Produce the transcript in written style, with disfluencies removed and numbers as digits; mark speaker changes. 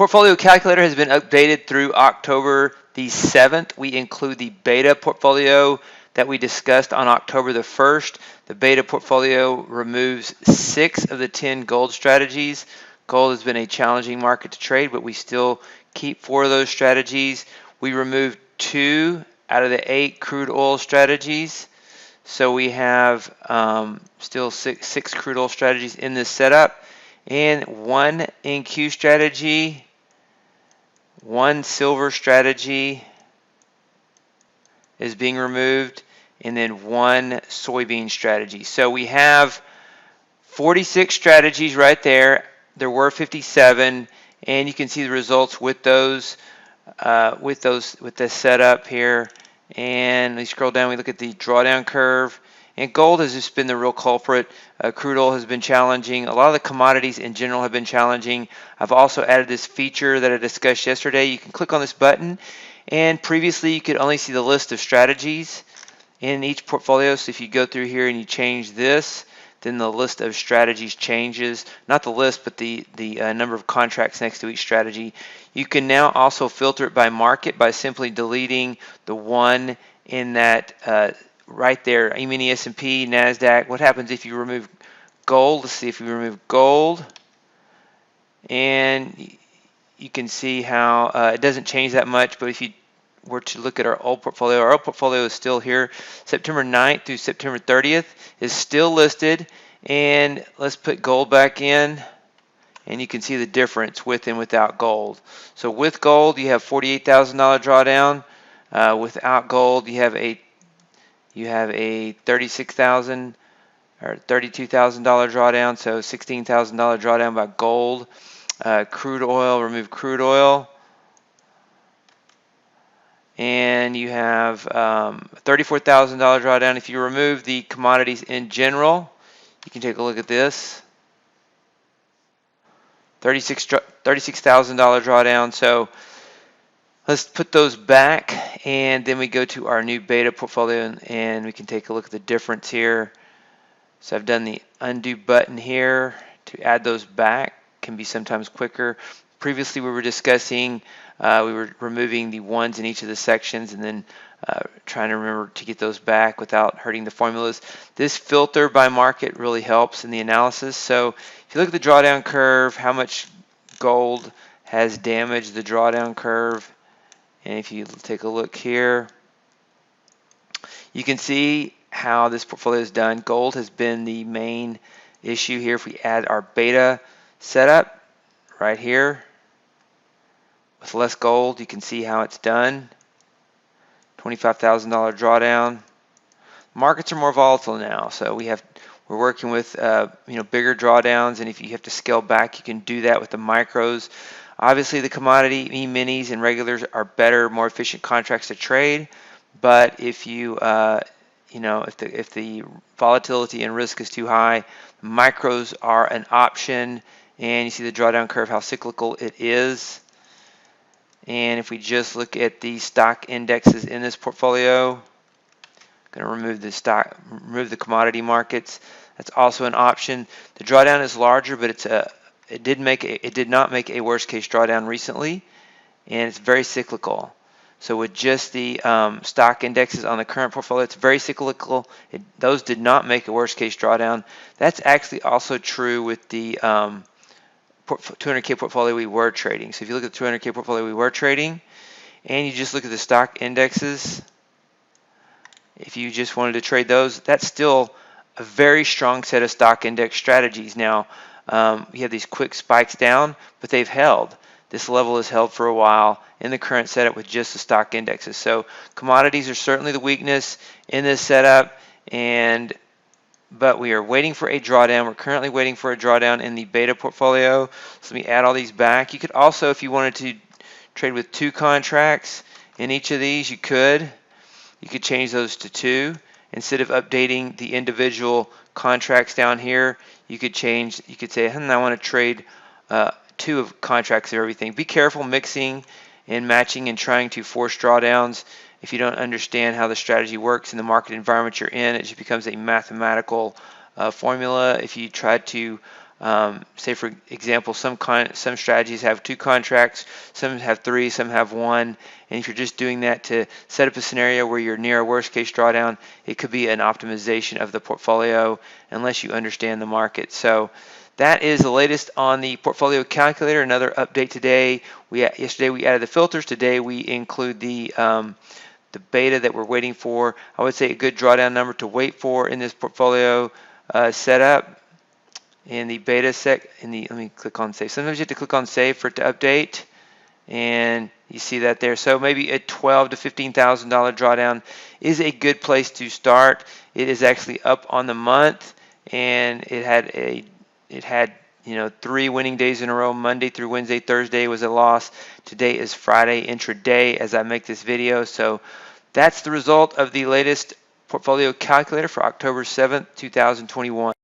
Speaker 1: Portfolio calculator has been updated through October the 7th. We include the beta portfolio that we discussed on October the 1st. The beta portfolio removes 6 of the 10 gold strategies. Gold has been a challenging market to trade, but we still keep 4 of those strategies. We removed 2 out of the 8 crude oil strategies. So we have still six crude oil strategies in this setup, and 1 NQ strategy, 1 silver strategy is being removed, and then 1 soybean strategy. So we have 46 strategies right there. There were 57, and you can see the results with those with this setup here. And we scroll down, we look at the drawdown curve, and gold has just been the real culprit. Crude oil has been challenging. A lot of the commodities in general have been challenging. I've also added this feature that I discussed yesterday. You can click on this button, and previously you could only see the list of strategies in each portfolio. So if you go through here and you change this, then the list of strategies changes. Not the list, but the number of contracts next to each strategy. You can now also filter it by market by simply deleting the one in that right there, E-mini S&P, NASDAQ. What happens if you remove gold? Let's see if we remove gold. And you can see how it doesn't change that much, but if you were to look at our old portfolio is still here. September 9th through September 30th is still listed. And let's put gold back in, and you can see the difference with and without gold. So with gold, you have $48,000 drawdown. Without gold, you have a $36,000 or $32,000 drawdown. So $16,000 drawdown by gold. Crude oil, remove crude oil. And you have $34,000 drawdown. If you remove the commodities in general, you can take a look at this. $36,000 drawdown. So let's put those back, and then we go to our new beta portfolio, and we can take a look at the difference here. So I've done the undo button here to add those back. Can be sometimes quicker. Previously we were discussing, we were removing the ones in each of the sections and then trying to remember to get those back without hurting the formulas. This filter by market really helps in the analysis. So if you look at the drawdown curve, how much gold has damaged the drawdown curve, and if you take a look here, you can see how this portfolio is done. Gold has been the main issue here. If we add our beta setup right here with less gold, you can see how it's done. $25,000 drawdown. Markets are more volatile now, so we're working with bigger drawdowns, and if you have to scale back, you can do that with the micros. Obviously, the commodity E-minis and regulars are better, more efficient contracts to trade. But if you if the volatility and risk is too high, micros are an option. And you see the drawdown curve, how cyclical it is. And if we just look at the stock indexes in this portfolio, I'm going to remove the commodity markets. That's also an option. The drawdown is larger, but it did not make a worst case drawdown recently, and it's very cyclical. So with just the stock indexes on the current portfolio, it's very cyclical. Those did not make a worst case drawdown. That's actually also true with the 200K portfolio we were trading. So if you look at the 200K portfolio we were trading, and you just look at the stock indexes, if you just wanted to trade those, that's still a very strong set of stock index strategies. Now, you have these quick spikes down, but they've held. This level is held for a while in the current setup with just the stock indexes. So commodities are certainly the weakness in this setup, but we are waiting for a drawdown. We're currently waiting for a drawdown in the beta portfolio. So let me add all these back. You could also, if you wanted to trade with 2 contracts in each of these, you could change those to 2. Instead of updating the individual contracts down here, you could say, I want to trade 2 of contracts of everything. Be careful mixing and matching and trying to force drawdowns. If you don't understand how the strategy works in the market environment you're in, it just becomes a mathematical formula. If you try to Say for example, some strategies have 2 contracts, some have 3, some have 1, and if you're just doing that to set up a scenario where you're near a worst case drawdown, it could be an optimization of the portfolio unless you understand the market. So that is the latest on the portfolio calculator. Another update today. Yesterday we added the filters. Today we include the beta that we're waiting for. I would say a good drawdown number to wait for in this portfolio setup. In the beta let me click on save. Sometimes you have to click on save for it to update, and you see that there. So maybe a $12,000 to $15,000 drawdown is a good place to start. It is actually up on the month, and it had 3 winning days in a row. Monday through Wednesday. Thursday was a loss. Today is Friday intraday as I make this video. So that's the result of the latest portfolio calculator for October 7th, 2021.